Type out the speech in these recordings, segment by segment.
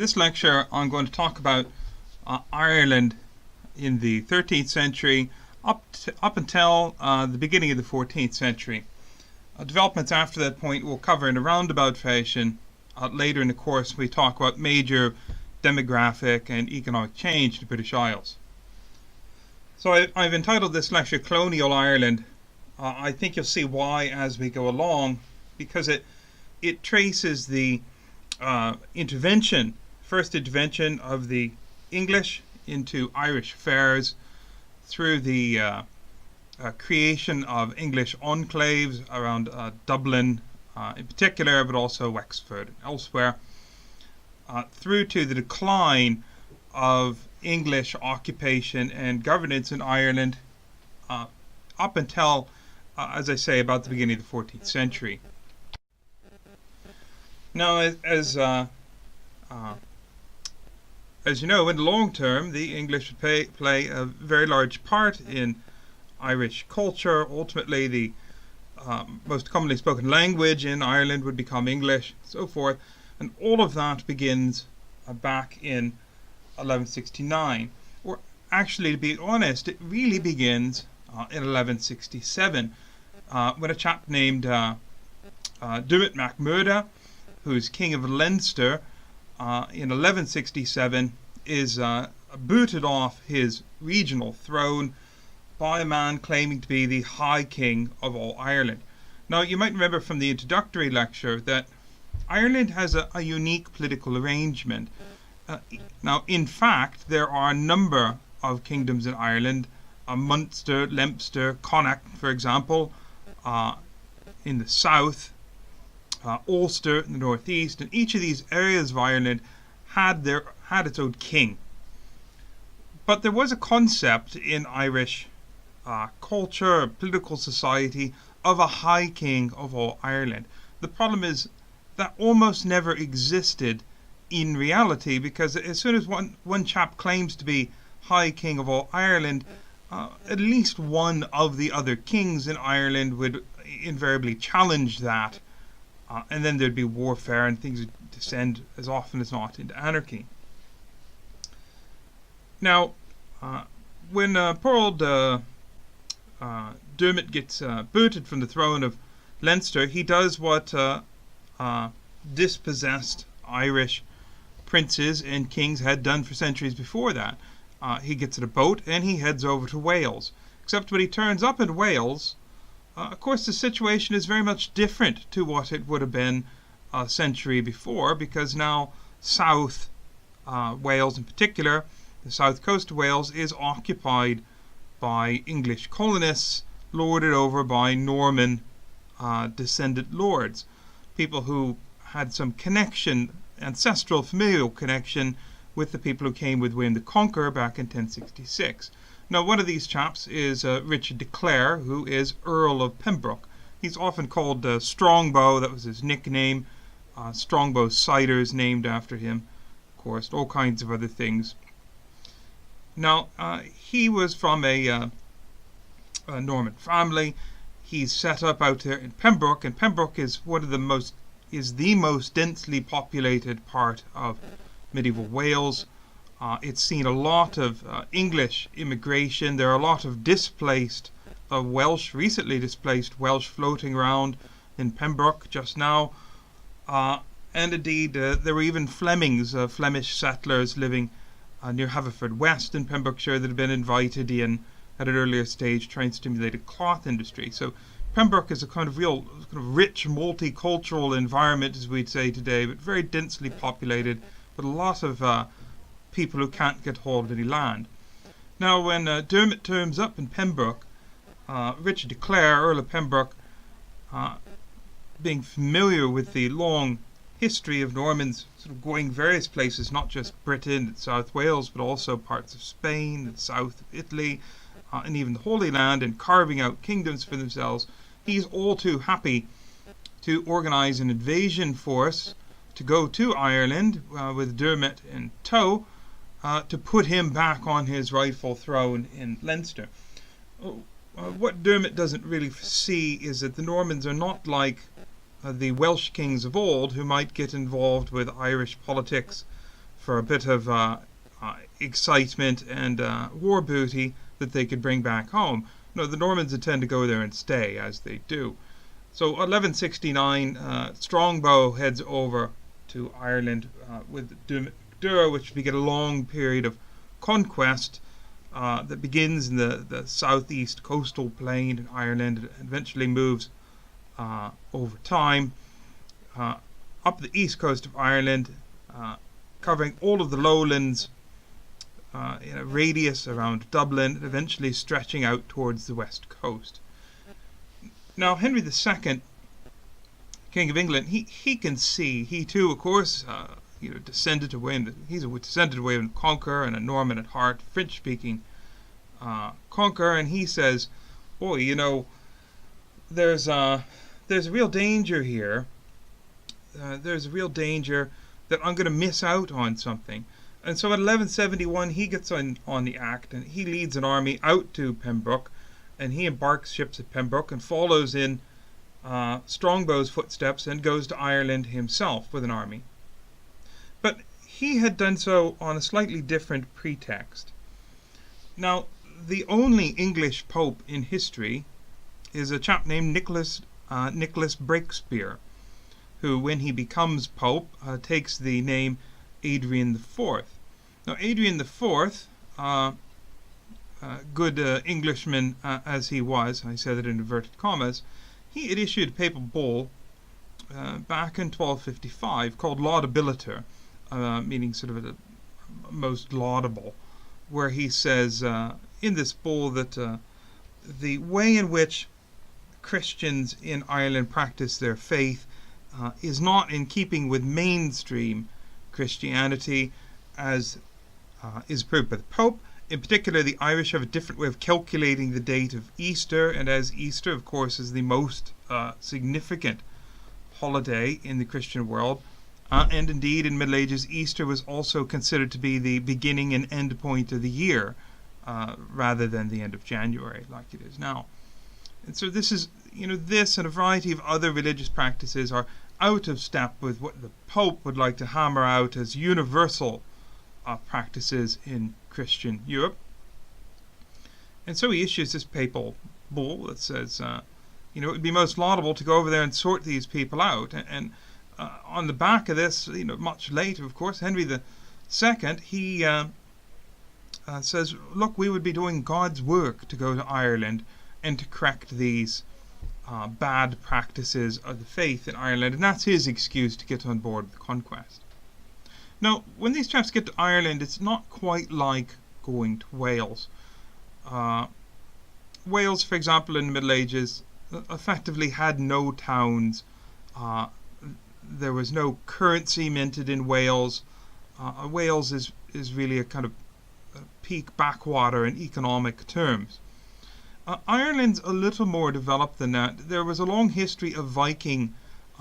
this lecture, I'm going to talk about Ireland in the 13th century up until the beginning of the 14th century. Developments after that point we'll cover in a roundabout fashion. Later in the course, we talk about major demographic and economic change in the British Isles. So I've entitled this lecture Colonial Ireland. I think you'll see why as we go along, because it traces the first intervention of the English into Irish affairs through the creation of English enclaves around Dublin in particular, but also Wexford and elsewhere, through to the decline of English occupation and governance in Ireland up until, as I say, about the beginning of the 14th century. Now, as you know, in the long term, the English would play a very large part in Irish culture. Ultimately, the most commonly spoken language in Ireland would become English, and so forth. And all of that begins back in 1169. Or actually, to be honest, it really begins in 1167, when a chap named Dermot MacMurdo, who's king of Leinster, in 1167 is booted off his regional throne by a man claiming to be the High King of all Ireland. Now, you might remember from the introductory lecture that Ireland has a unique political arrangement. Now, in fact, there are a number of kingdoms in Ireland, Munster, Leinster, Connacht, for example, in the south, Ulster in the northeast, and each of these areas of Ireland had its own king. But there was a concept in Irish culture, political society, of a high king of all Ireland. The problem is that almost never existed in reality, because as soon as one chap claims to be high king of all Ireland, at least one of the other kings in Ireland would invariably challenge that. And then there'd be warfare, and things would descend as often as not into anarchy. Now, when poor old Dermot gets booted from the throne of Leinster, he does what dispossessed Irish princes and kings had done for centuries before that. He gets in a boat and he heads over to Wales. Except when he turns up in Wales, of course, the situation is very much different to what it would have been a century before, because now South Wales in particular, the south coast of Wales, is occupied by English colonists, lorded over by Norman descendant lords, people who had some connection, ancestral familial connection, with the people who came with William the Conqueror back in 1066. Now, one of these chaps is Richard de Clare, who is Earl of Pembroke. He's often called Strongbow. That was his nickname. Strongbow ciders named after him, of course, all kinds of other things. Now, he was from a Norman family. He's set up out there in Pembroke, and Pembroke is the most densely populated part of medieval Wales. It's seen a lot of English immigration. There are a lot of displaced recently displaced Welsh floating around in Pembroke just now. And indeed, there were even Flemings, Flemish settlers living near Haverfordwest in Pembrokeshire that had been invited in at an earlier stage, trying to stimulate a cloth industry. So Pembroke is a kind of rich, multicultural environment, as we'd say today, but very densely populated, with a lot of people who can't get hold of any land. Now, when Dermot turns up in Pembroke, Richard de Clare, Earl of Pembroke, being familiar with the long history of Normans sort of going various places, not just Britain and South Wales, but also parts of Spain and south of Italy, and even the Holy Land, and carving out kingdoms for themselves, he's all too happy to organise an invasion force to go to Ireland with Dermot in tow, to put him back on his rightful throne in Leinster. What Dermot doesn't really see is that the Normans are not like the Welsh kings of old, who might get involved with Irish politics for a bit of excitement and war booty that they could bring back home. No, the Normans intend to go there and stay, as they do. So 1169, Strongbow heads over to Ireland with Dura, which we get a long period of conquest that begins in the southeast coastal plain in Ireland and eventually moves over time up the east coast of Ireland, covering all of the lowlands in a radius around Dublin, and eventually stretching out towards the west coast. Now, Henry II, King of England, he can see, he too, of course, descended away. He's descended away from Conqueror and a Norman at heart, French-speaking Conqueror, and he says, "Boy, there's a real danger here. There's a real danger that I'm going to miss out on something." And so in 1171, he gets on the act, and he leads an army out to Pembroke, and he embarks ships at Pembroke and follows in Strongbow's footsteps and goes to Ireland himself with an army. But he had done so on a slightly different pretext. Now, the only English pope in history is a chap named Nicholas Breakspear, who, when he becomes pope, takes the name Adrian IV. Now, Adrian IV, good Englishman as he was, I said it in inverted commas, he had issued a papal bull back in 1255 called Laudabiliter, meaning sort of a most laudable, where he says in this bull that the way in which Christians in Ireland practice their faith is not in keeping with mainstream Christianity, as is approved by the Pope. In particular, the Irish have a different way of calculating the date of Easter, and as Easter, of course, is the most significant holiday in the Christian world, and indeed in Middle Ages, Easter was also considered to be the beginning and end point of the year, rather than the end of January, like it is now. And so this is, this and a variety of other religious practices are out of step with what the Pope would like to hammer out as universal practices in Christian Europe. And so he issues this papal bull that says, it would be most laudable to go over there and sort these people out. And on the back of this, much later, of course, Henry II, he says, look, we would be doing God's work to go to Ireland and to correct these bad practices of the faith in Ireland, and that's his excuse to get on board with the conquest. Now, when these chaps get to Ireland, it's not quite like going to Wales. Wales, for example, in the Middle Ages, effectively had no towns. There was no currency minted in Wales. Wales is really a kind of peak backwater in economic terms. Ireland's a little more developed than that. There was a long history of Viking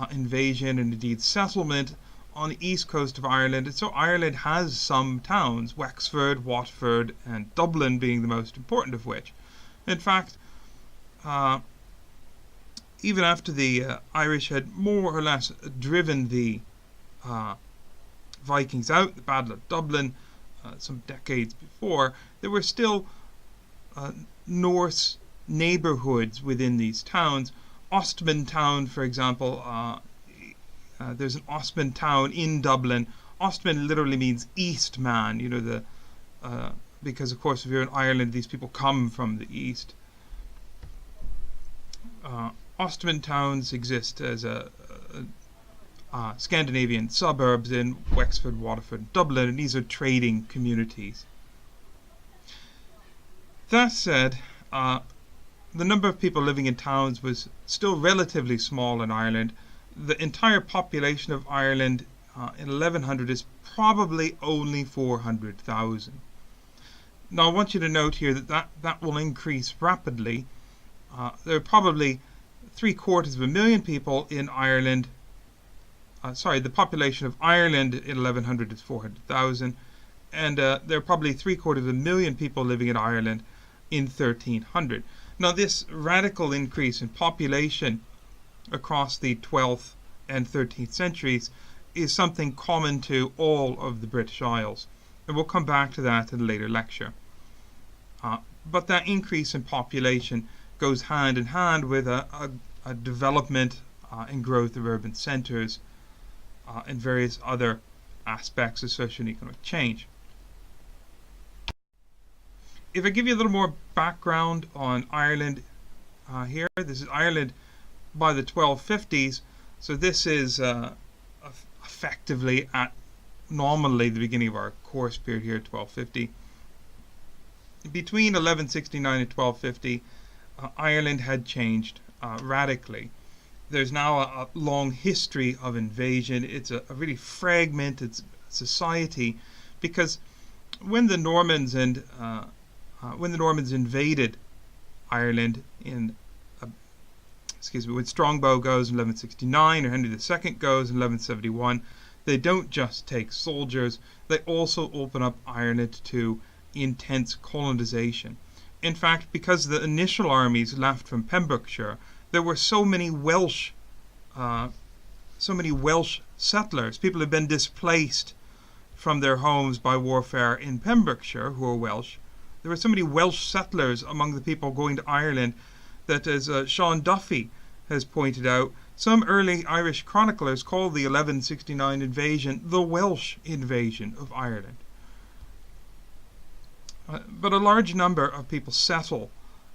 invasion and indeed settlement on the east coast of Ireland, and so Ireland has some towns, Wexford, Watford, and Dublin being the most important of which. In fact, even after the Irish had more or less driven the Vikings out, the Battle of Dublin, some decades before, there were still Norse neighborhoods within these towns. Ostman Town, for example, there's an Ostman Town in Dublin. Ostman literally means East Man, because of course if you're in Ireland, these people come from the East. Ostman towns exist as Scandinavian suburbs in Wexford, Waterford, and Dublin, and these are trading communities. That said, the number of people living in towns was still relatively small in Ireland. The entire population of Ireland in 1100 is probably only 400,000. Now I want you to note here that will increase rapidly. There are probably 750,000 people in Ireland. The population of Ireland in 1100 is 400,000, and there are probably 750,000 people living in Ireland in 1300. Now this radical increase in population across the 12th and 13th centuries is something common to all of the British Isles, and we'll come back to that in a later lecture. But that increase in population goes hand in hand with a development and growth of urban centres and various other aspects of social and economic change. If I give you a little more background on Ireland here, this is Ireland by the 1250s, so this is effectively at nominally the beginning of our course period here, 1250. Between 1169 and 1250, Ireland had changed radically. There's now a long history of invasion. It's a really fragmented society, because when the Normans invaded Ireland when Strongbow goes in 1169 or Henry II goes in 1171, they don't just take soldiers, they also open up Ireland to intense colonization. In fact, because the initial armies left from Pembrokeshire, there were so many Welsh settlers, people who had been displaced from their homes by warfare in Pembrokeshire who were Welsh. There were so many Welsh settlers among the people going to Ireland that, as Sean Duffy has pointed out, some early Irish chroniclers called the 1169 invasion the Welsh invasion of Ireland. But a large number of people settle,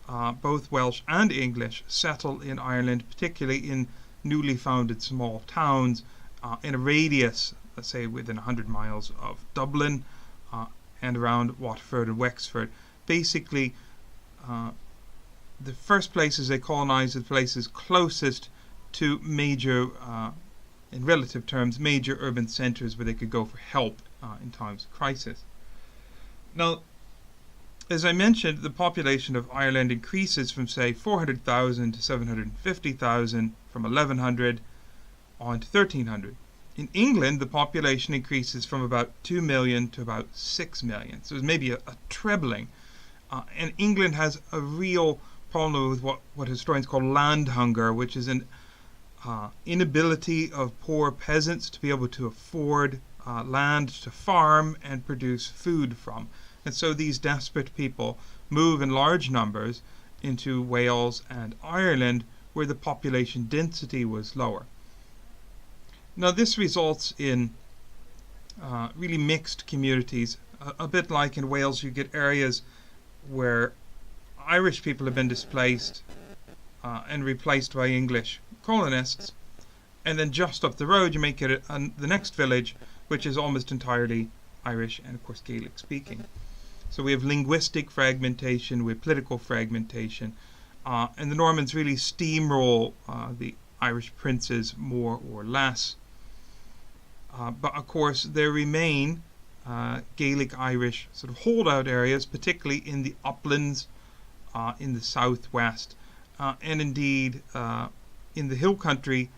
both Welsh and English, settle in Ireland, particularly in newly founded small towns in a radius, let's say within 100 miles of Dublin and around Waterford and Wexford. Basically, the first places they colonized are the places closest to major, in relative terms, major urban centres where they could go for help in times of crisis. Now, as I mentioned, the population of Ireland increases from, say, 400,000 to 750,000 from 1100 on to 1300. In England, the population increases from about 2 million to about 6 million. So there's maybe a trebling. And England has a real problem with what historians call land hunger, which is an inability of poor peasants to be able to afford land to farm and produce food from. And so these desperate people move in large numbers into Wales and Ireland, where the population density was lower. Now this results in really mixed communities. A bit like in Wales, you get areas where Irish people have been displaced and replaced by English colonists, and then just up the road you make it the next village, which is almost entirely Irish and of course Gaelic speaking. So we have linguistic fragmentation, we have political fragmentation, and the Normans really steamroll the Irish princes more or less. But of course there remain Gaelic Irish sort of holdout areas, particularly in the uplands, in the southwest, and indeed in the hill country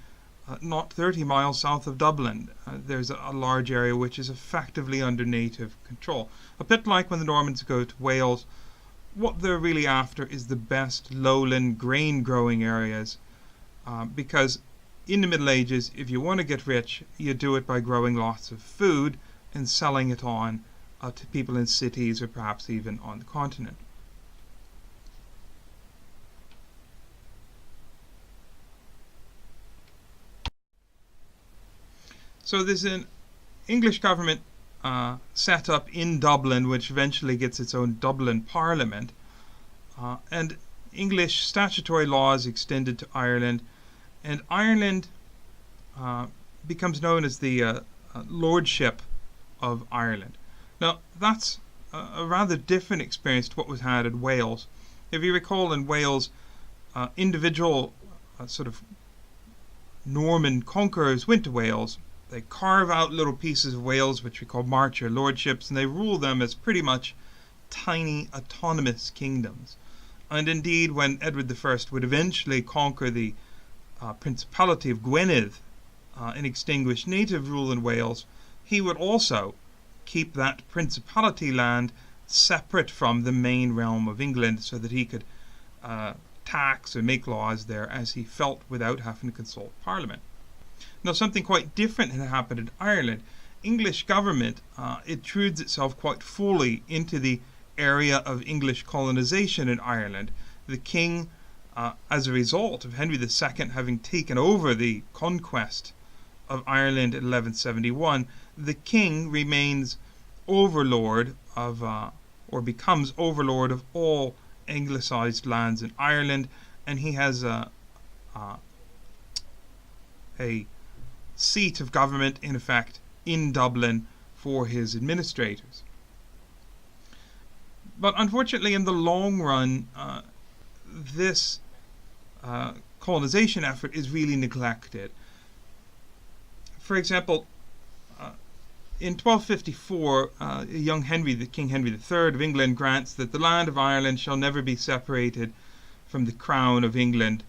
not 30 miles south of Dublin. There's a large area which is effectively under native control. A bit like when the Normans go to Wales, what they're really after is the best lowland grain growing areas, because in the Middle Ages, if you want to get rich, you do it by growing lots of food and selling it on to people in cities or perhaps even on the continent. So there's an English government set up in Dublin, which eventually gets its own Dublin Parliament, and English statutory law is extended to Ireland, and Ireland becomes known as the Lordship of Ireland. Now that's a rather different experience to what was had in Wales. If you recall, in Wales, individual sort of Norman conquerors went to Wales. They carve out little pieces of Wales, which we call marcher lordships, and they rule them as pretty much tiny autonomous kingdoms. And indeed, when Edward I would eventually conquer the Principality of Gwynedd and extinguish native rule in Wales, he would also keep that principality land separate from the main realm of England, so that he could tax or make laws there as he felt without having to consult Parliament. Now, something quite different had happened in Ireland. English government intrudes itself quite fully into the area of English colonization in Ireland. The king, as a result of Henry II having taken over the conquest of Ireland in 1171, the king remains overlord of, or becomes overlord of all Anglicized lands in Ireland, and he has a seat of government, in effect, in Dublin for his administrators. But unfortunately, in the long run, this colonization effort is really neglected. For example, in 1254, young Henry, King Henry III of England, grants that the land of Ireland shall never be separated from the crown of England.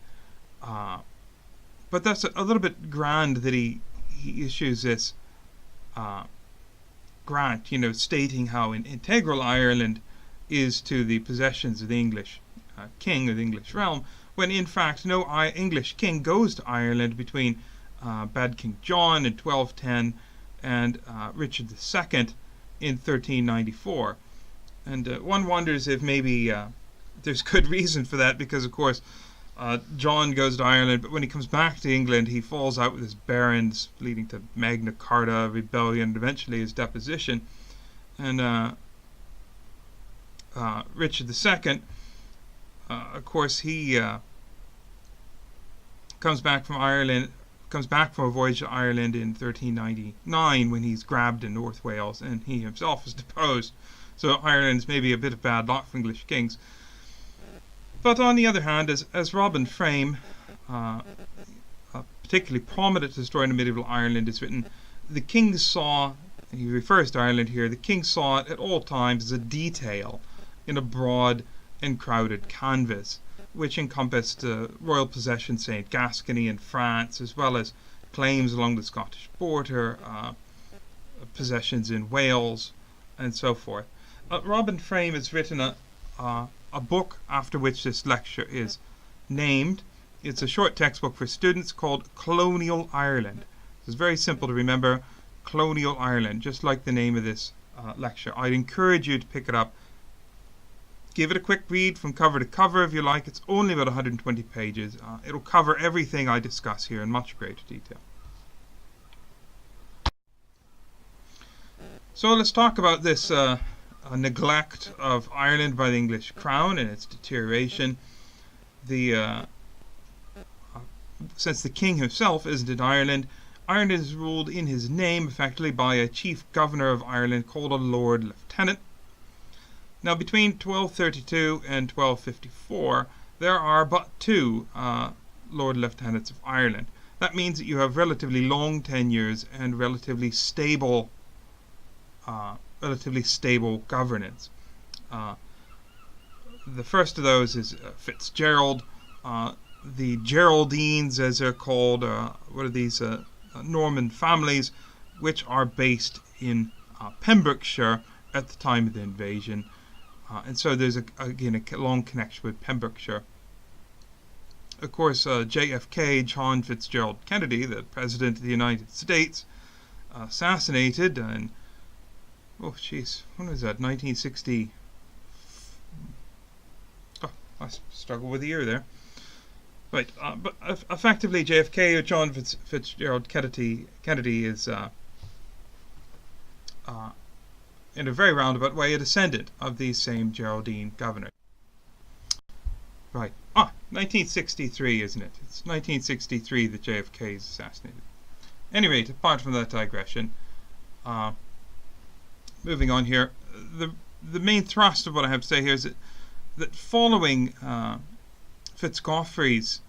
But that's a little bit grand that he issues this grant, stating how integral Ireland is to the possessions of the English king of the English realm, when in fact no English king goes to Ireland between Bad King John in 1210 and Richard II in 1394. And one wonders if maybe there's good reason for that, because of course John goes to Ireland, but when he comes back to England he falls out with his barons, leading to Magna Carta, rebellion, and eventually his deposition. And Richard II, of course, he comes back from a voyage to Ireland in 1399 when he's grabbed in North Wales, and he himself is deposed. So Ireland's maybe a bit of bad luck for English kings. But on the other hand, as Robin Frame, a particularly prominent historian of medieval Ireland, has written, the king saw, and he refers to Ireland here, the king saw it at all times as a detail in a broad and crowded canvas, which encompassed royal possessions, say, in Gascony and France, as well as claims along the Scottish border, possessions in Wales, and so forth. Robin Frame has written a book after which this lecture is named. It's a short textbook for students called Colonial Ireland. It's very simple to remember, Colonial Ireland, just like the name of this lecture. I'd encourage you to pick it up. Give it a quick read from cover to cover if you like. It's only about 120 pages. It'll cover everything I discuss here in much greater detail. So let's talk about this neglect of Ireland by the English crown and its deterioration. Since the king himself isn't in Ireland, Ireland is ruled in his name effectively by a chief governor of Ireland called a Lord Lieutenant. Now, between 1232 and 1254, there are but two Lord Lieutenants of Ireland. That means that you have relatively long tenures and relatively stable governance. The first of those is Fitzgerald. The Geraldines, as they're called, what are these Norman families, which are based in Pembrokeshire at the time of the invasion. And so there's, again, a long connection with Pembrokeshire. Of course, JFK, John Fitzgerald Kennedy, the President of the United States, assassinated in, when was that, 1960? Oh, I struggle with the year there. Right, but effectively JFK, or John Fitzgerald Kennedy is, in a very roundabout way, a descendant of these same Geraldine governors. Right. 1963, isn't it? It's 1963 that JFK is assassinated. Anyway, apart from that digression, moving on here, the main thrust of what I have to say here is that following Fitzgeoffrey's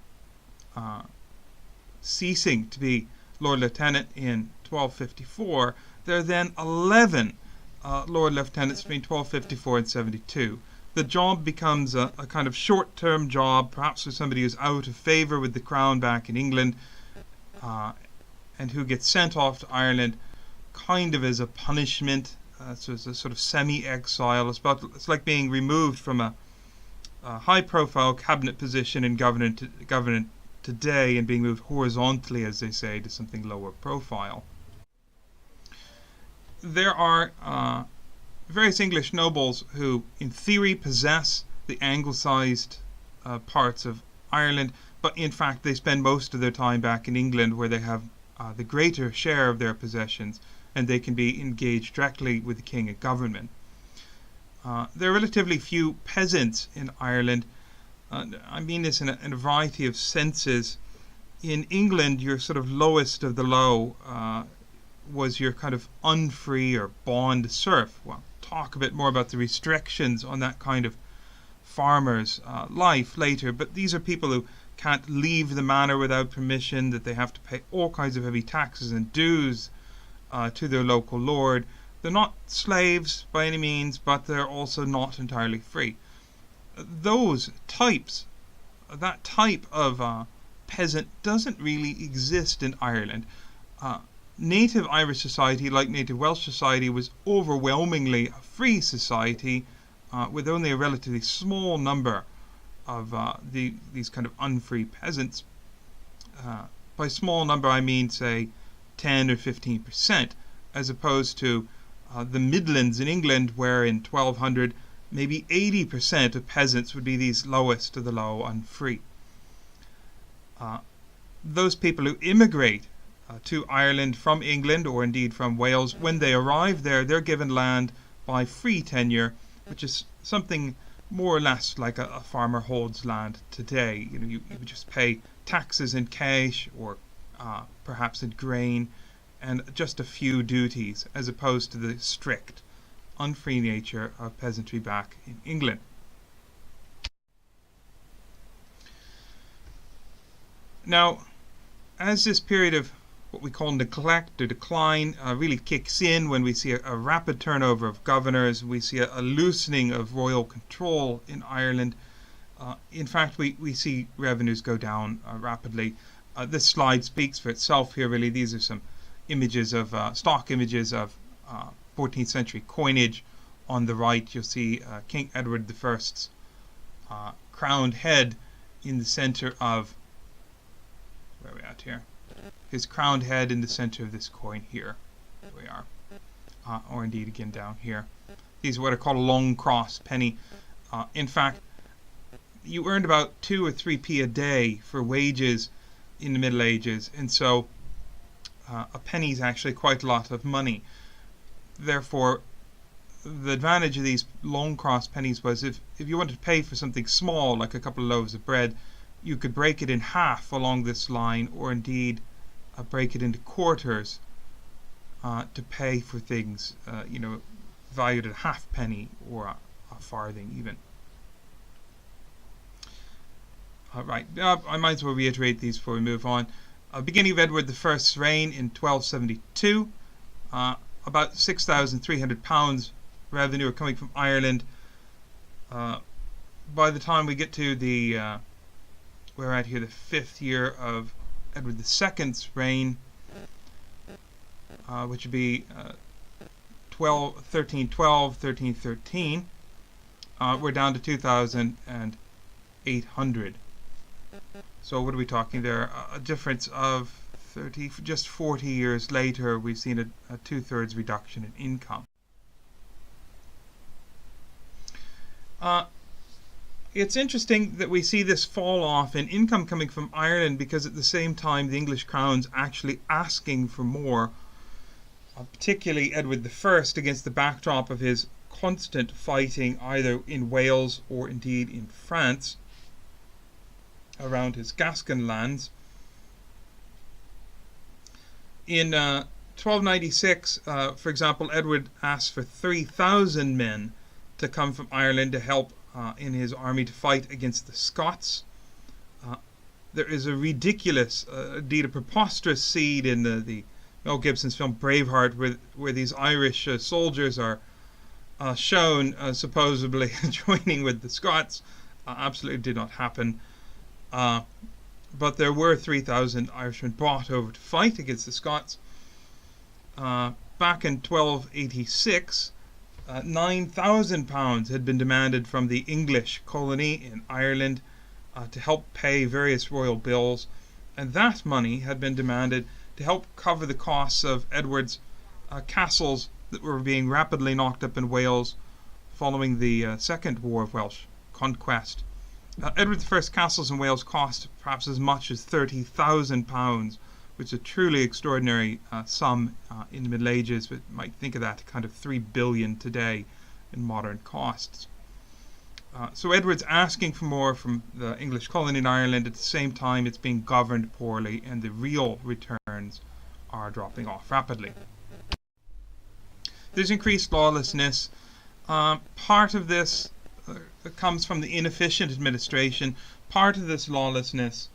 ceasing to be Lord Lieutenant in 1254, there are then 11 Lord Lieutenants between 1254 and 72. The job becomes a kind of short-term job, perhaps for somebody who's out of favour with the crown back in England, and who gets sent off to Ireland kind of as a punishment. So it's a sort of semi-exile. It's like being removed from a high-profile cabinet position in government today and being moved horizontally, as they say, to something lower profile. There are various English nobles who, in theory, possess the anglicised parts of Ireland, but in fact they spend most of their time back in England, where they have the greater share of their possessions, and they can be engaged directly with the king and government. There are relatively few peasants in Ireland. I mean this in a variety of senses. In England, your sort of lowest of the low was your kind of unfree or bond serf. Well, talk a bit more about the restrictions on that kind of farmer's life later, but these are people who can't leave the manor without permission, that they have to pay all kinds of heavy taxes and dues to their local lord. They're not slaves by any means, but they're also not entirely free. Those types, that type of peasant doesn't really exist in Ireland. Native Irish society, like native Welsh society, was overwhelmingly a free society with only a relatively small number of these kind of unfree peasants. By small number, I mean, say, 10 or 15%, as opposed to the Midlands in England, where in 1200 maybe 80% of peasants would be these lowest of the low, unfree. Those people who immigrate to Ireland from England, or indeed from Wales, when they arrive there, they're given land by free tenure, which is something more or less like a farmer holds land today. You would just pay taxes in cash, or perhaps in grain, and just a few duties, as opposed to the strict, unfree nature of peasantry back in England. Now, as this period of what we call neglect or decline really kicks in, when we see a rapid turnover of governors, we see a loosening of royal control in Ireland. In fact, we see revenues go down rapidly. This slide speaks for itself here, really. These are some images of, stock images of 14th century coinage. On the right, you'll see King Edward I's crowned head in the center of, where are we at here? His crowned head in the center of this coin here. There we are. Or indeed again down here. These are what are called a long cross penny. In fact, you earned about 2 or 3p a day for wages in the Middle Ages, and so a penny is actually quite a lot of money. Therefore, the advantage of these long cross pennies was if you wanted to pay for something small, like a couple of loaves of bread, you could break it in half along this line, or indeed break it into quarters to pay for things, valued at a halfpenny or a farthing even. Right, I might as well reiterate these before we move on. Beginning of Edward I's reign in 1272, about £6,300 revenue are coming from Ireland. By the time we get to we're at here, the 5th year of Edward II's reign, which would be 1312, 1313, we're down to 2,800. So what are we talking there? A difference of just 40 years later, we've seen a 2/3 reduction in income. It's interesting that we see this fall off in income coming from Ireland, because at the same time the English crown's actually asking for more, particularly Edward I, against the backdrop of his constant fighting either in Wales or indeed in France around his Gascon lands. In 1296, for example, Edward asked for 3,000 men to come from Ireland to help in his army to fight against the Scots. There is a ridiculous, indeed a preposterous scene in the Mel Gibson's film Braveheart, where these Irish soldiers are shown supposedly joining with the Scots. Absolutely did not happen. But there were 3,000 Irishmen brought over to fight against the Scots. Back in 1286, £9,000 had been demanded from the English colony in Ireland to help pay various royal bills, and that money had been demanded to help cover the costs of Edward's castles that were being rapidly knocked up in Wales following the Second War of Welsh Conquest. Edward I's castles in Wales cost perhaps as much as £30,000, which is a truly extraordinary sum in the Middle Ages, but you might think of that kind of 3 billion today in modern costs. So Edward's asking for more from the English colony in Ireland. At the same time, it's being governed poorly, and the real returns are dropping off rapidly. There's increased lawlessness. Part of this comes from the inefficient administration. Part of this lawlessness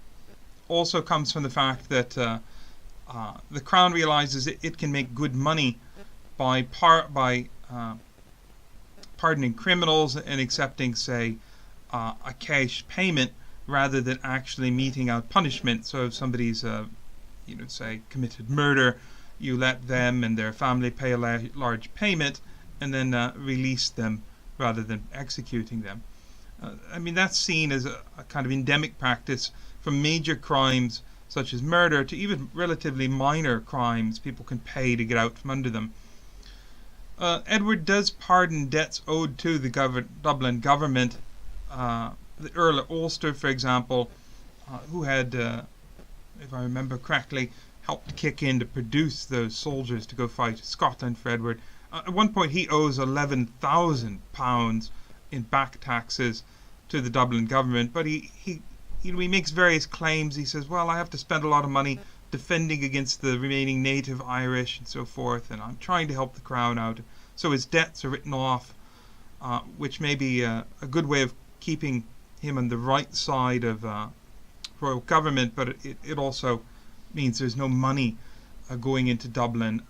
also comes from the fact that the Crown realizes it can make good money by pardoning criminals and accepting, say, a cash payment rather than actually meting out punishment. So if somebody's, say, committed murder, you let them and their family pay a large payment and then release them rather than executing them. That's seen as a kind of endemic practice from major crimes such as murder to even relatively minor crimes. People can pay to get out from under them. Edward does pardon debts owed to the Dublin government. The Earl of Ulster, for example, who had, if I remember correctly, helped kick in to produce those soldiers to go fight Scotland for Edward. At one point, he owes £11,000 in back taxes to the Dublin government, but he makes various claims. He says, well, I have to spend a lot of money defending against the remaining native Irish and so forth, and I'm trying to help the Crown out. So his debts are written off, which may be a good way of keeping him on the right side of royal government, but it also means there's no money going into Dublin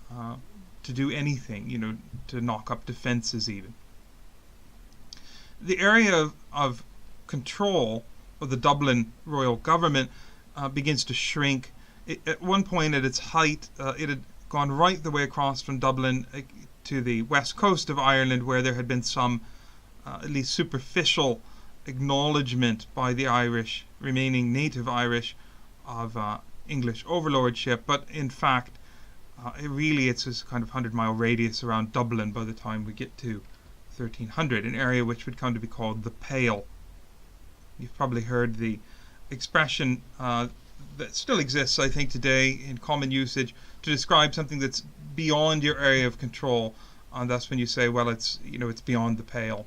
to do anything, to knock up defences even. The area of control of the Dublin royal government begins to shrink. At one point at its height, it had gone right the way across from Dublin to the west coast of Ireland, where there had been some at least superficial acknowledgement by the Irish, remaining native Irish, of English overlordship, but in fact it's this kind of 100-mile radius around Dublin by the time we get to 1300, an area which would come to be called the Pale. You've probably heard the expression that still exists, I think, today in common usage to describe something that's beyond your area of control, and that's when you say, well, it's beyond the pale.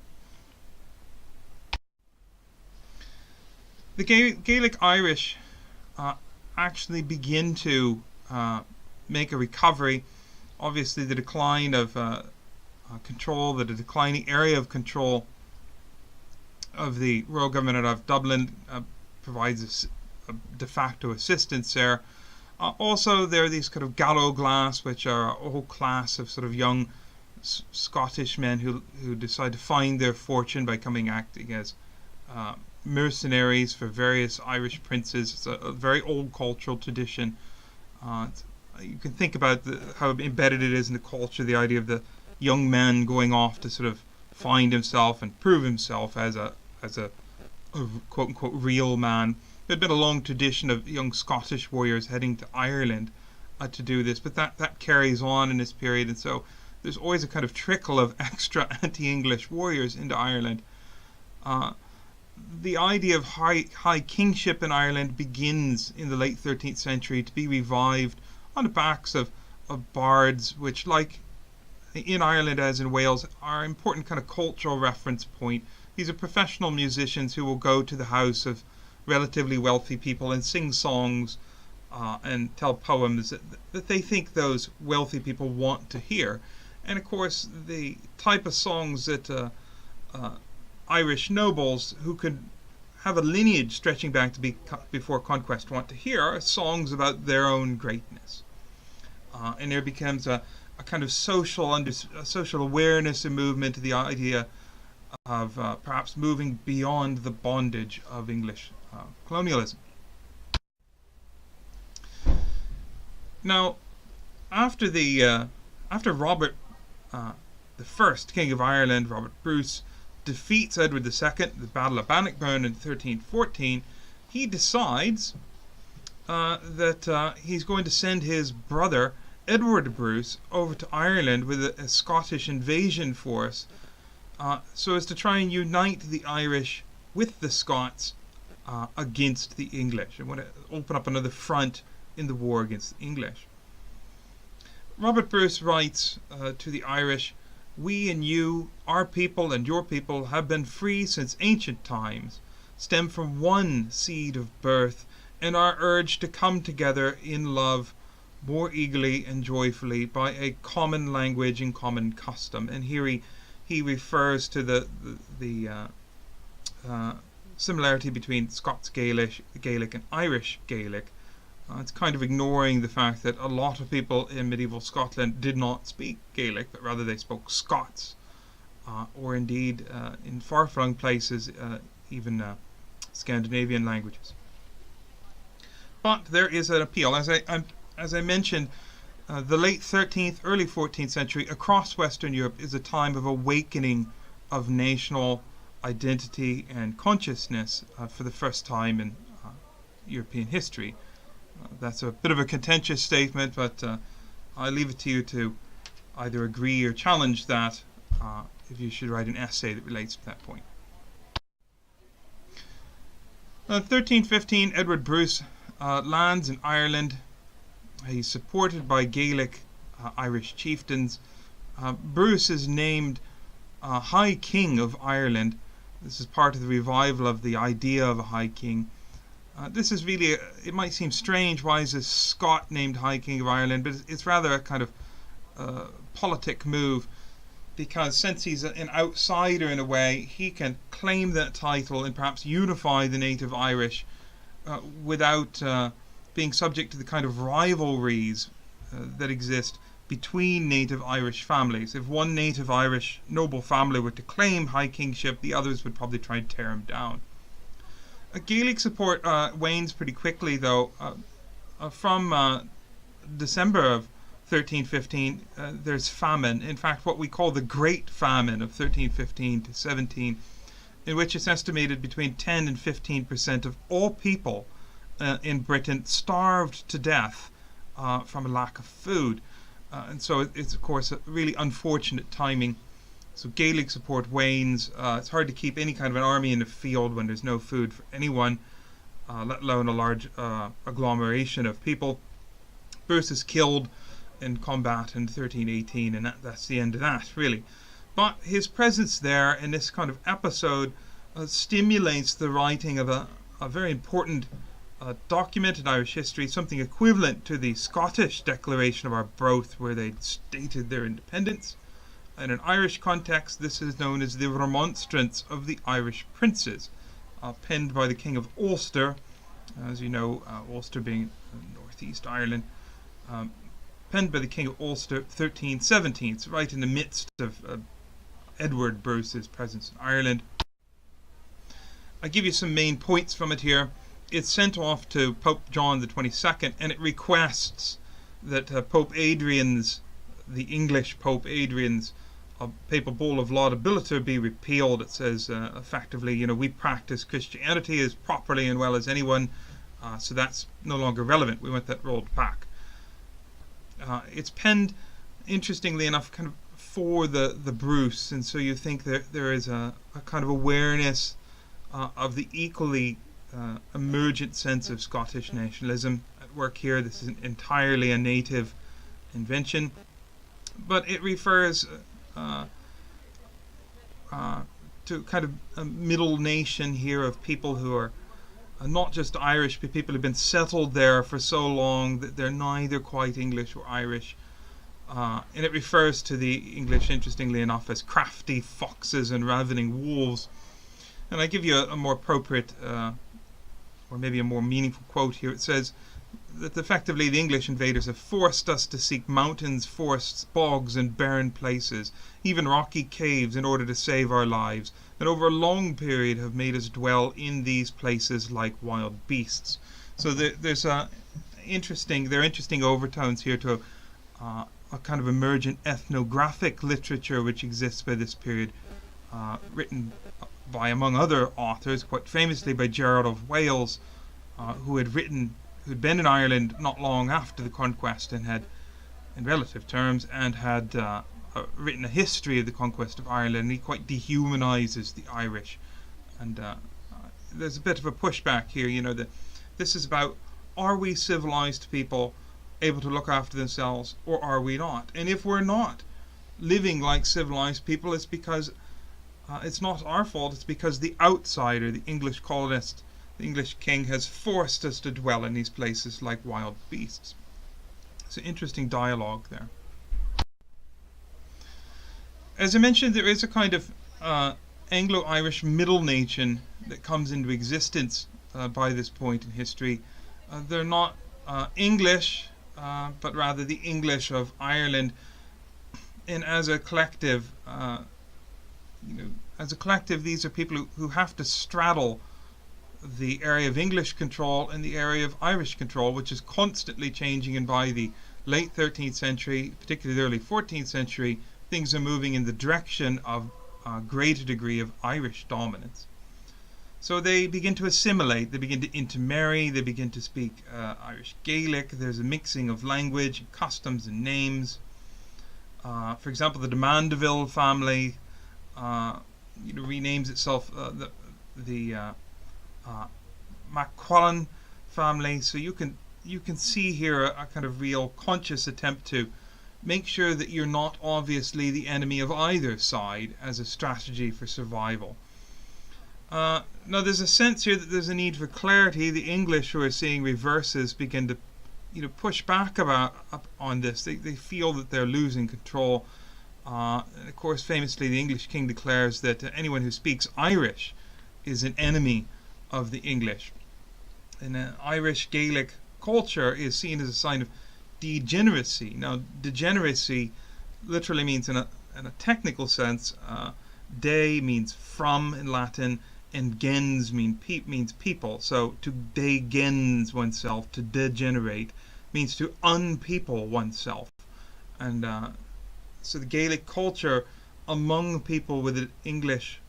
The Gaelic Irish actually begin to make a recovery. Obviously, the decline of control, the declining area of control of the royal government of Dublin provides a de facto assistance there. Also, there are these kind of gallow glass, which are a whole class of sort of young Scottish men who decide to find their fortune by acting as mercenaries for various Irish princes. It's a very old cultural tradition. You can think about how embedded it is in the culture, the idea of the young man going off to sort of find himself and prove himself as a quote unquote real man. There'd been a long tradition of young Scottish warriors heading to Ireland to do this, but that carries on in this period, and so there's always a kind of trickle of extra anti-English warriors into Ireland. The idea of high kingship in Ireland begins in the late 13th century to be revived on the backs of bards, which, like in Ireland as in Wales, are an important kind of cultural reference point. These are professional musicians who will go to the house of relatively wealthy people and sing songs and tell poems that they think those wealthy people want to hear. And of course, the type of songs that Irish nobles who could have a lineage stretching back to before conquest want to hear are songs about their own greatness. And there becomes a kind of social awareness and movement to the idea of perhaps moving beyond the bondage of English colonialism. Now, after Robert the First, King of Ireland, Robert Bruce, defeats Edward II, the Battle of Bannockburn in 1314, he decides that he's going to send his brother Edward Bruce over to Ireland with a Scottish invasion force, so as to try and unite the Irish with the Scots against the English. And want to open up another front in the war against the English. Robert Bruce writes to the Irish, "We and you, our people and your people, have been free since ancient times, stem from one seed of birth, and are urged to come together in love more eagerly and joyfully by a common language and common custom." And here he refers to the similarity between Scots Gaelic and Irish Gaelic. It's kind of ignoring the fact that a lot of people in medieval Scotland did not speak Gaelic, but rather they spoke Scots, or indeed in far-flung places even Scandinavian languages. But there is an appeal. As I mentioned, the late 13th, early 14th century across Western Europe is a time of awakening of national identity and consciousness for the first time in European history. That's a bit of a contentious statement, but I leave it to you to either agree or challenge that if you should write an essay that relates to that point. 1315, Edward Bruce lands in Ireland. He's supported by Gaelic Irish chieftains. Bruce is named High King of Ireland. This is part of the revival of the idea of a High King. This is really, it might seem strange, why is a Scot named High King of Ireland, but it's rather a kind of politic move, because since he's an outsider in a way, he can claim that title and perhaps unify the native Irish without being subject to the kind of rivalries that exist between native Irish families. If one native Irish noble family were to claim high kingship, the others would probably try and tear him down. Gaelic support wanes pretty quickly, though. From December of 1315, there's famine. In fact, what we call the Great Famine of 1315 to 17, in which it's estimated between 10 and 15% of all people in Britain starved to death from a lack of food. And so it's, of course, a really unfortunate timing. So Gaelic support wanes. It's hard to keep any kind of an army in the field when there's no food for anyone, let alone a large agglomeration of people. Bruce is killed in combat in 1318, and that's the end of that, really. But his presence there in this kind of episode stimulates the writing of a very important document in Irish history, something equivalent to the Scottish Declaration of Arbroath, where they stated their independence. In an Irish context, this is known as the Remonstrance of the Irish Princes, penned by the King of Ulster, as you know, Ulster being northeast Ireland, penned by the King of Ulster, 1317, it's right in the midst of Edward Bruce's presence in Ireland. I give you some main points from it here. It's sent off to Pope John the 22nd, and it requests that Pope Adrian's, the English Pope Adrian's, papal bull of laudability be repealed. It says effectively, we practice Christianity as properly and well as anyone, so that's no longer relevant. We want that rolled back. It's penned, interestingly enough, kind of for the Bruce, and so you think there is a kind of awareness of the equally emergent sense of Scottish nationalism at work here. This is entirely a native invention, but it refers to kind of a middle nation here of people who are not just Irish, but people who have been settled there for so long that they're neither quite English or Irish. And it refers to the English, interestingly enough, as crafty foxes and ravening wolves. And I give you a more appropriate, or maybe a more meaningful quote here. It says that effectively the English invaders have forced us to seek mountains, forests, bogs, and barren places, even rocky caves, in order to save our lives, and over a long period have made us dwell in these places like wild beasts. So there's interesting overtones here to a kind of emergent ethnographic literature which exists by this period, written by, among other authors, quite famously by Gerard of Wales, who'd been in Ireland not long after the conquest and had, in relative terms, and had written a history of the conquest of Ireland. He quite dehumanizes the Irish, and there's a bit of a pushback here. That this is about, are we civilized people able to look after themselves, or are we not? And if we're not living like civilized people, it's because it's not our fault. It's because the outsider, the English colonist, the English king, has forced us to dwell in these places like wild beasts. It's an interesting dialogue there. As I mentioned, there is a kind of Anglo-Irish middle nation that comes into existence by this point in history. They're not English, but rather the English of Ireland. And as a collective, these are people who have to straddle the area of English control and the area of Irish control, which is constantly changing. And by the late 13th century, particularly the early 14th century, things are moving in the direction of a greater degree of Irish dominance. So they begin to assimilate, they begin to intermarry, they begin to speak Irish Gaelic. There's a mixing of language, customs, and names. For example, the de Mandeville family renames itself the MacQuillan family. So you can see here a kind of real conscious attempt to make sure that you're not obviously the enemy of either side as a strategy for survival. Now there's a sense here that there's a need for clarity. The English, who are seeing reverses, begin to push back on this. They feel that they're losing control. And of course, famously, the English king declares that anyone who speaks Irish is an enemy of the English. And Irish Gaelic culture is seen as a sign of degeneracy. Now, degeneracy literally means, in a technical sense, de means from in Latin, and gens means people. So to degens oneself, to degenerate, means to unpeople oneself. And so the Gaelic culture among people with an English,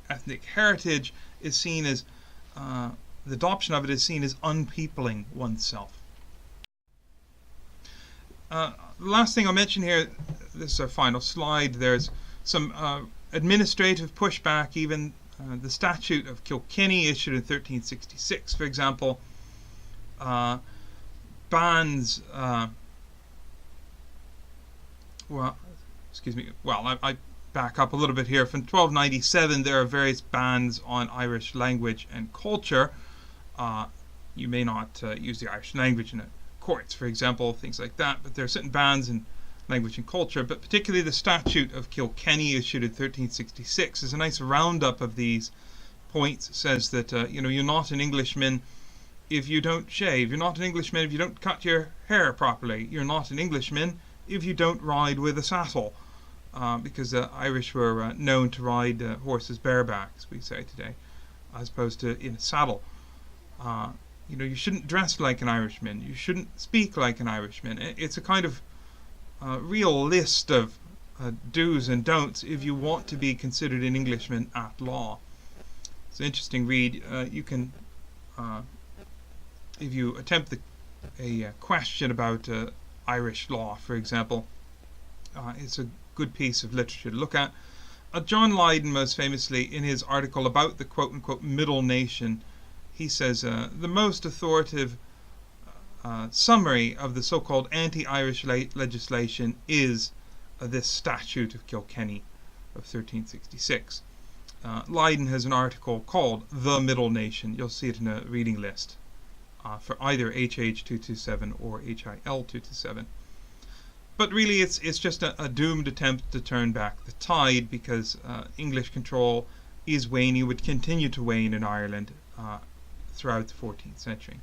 ethnic heritage is seen as, the adoption of it is seen as unpeopling oneself. The last thing I'll mention here, this is our final slide, there's some administrative pushback. Even the Statute of Kilkenny, issued in 1366, for example, bans, I back up a little bit here. From 1297, there are various bans on Irish language and culture. You may not use the Irish language in courts, for example, things like that, but there are certain bans in language and culture. But particularly the Statute of Kilkenny, issued in 1366, is a nice roundup of these points. It says that you're not an Englishman if you don't shave. You're not an Englishman if you don't cut your hair properly. You're not an Englishman if you don't ride with a saddle, because the Irish were known to ride horses bareback, as we say today, as opposed to in a saddle. You shouldn't dress like an Irishman. You shouldn't speak like an Irishman. It's a kind of real list of do's and don'ts if you want to be considered an Englishman at law. It's an interesting read. You can, if you attempt a question about Irish law, for example, it's a good piece of literature to look at. John Lydon, most famously, in his article about the quote-unquote middle nation, he says, the most authoritative summary of the so-called anti-Irish legislation is this Statute of Kilkenny of 1366. Lydon has an article called The Middle Nation. You'll see it in a reading list for either HIH227 or HIL227. But really it's just a doomed attempt to turn back the tide, because English control is waning, would continue to wane in Ireland throughout the 14th century.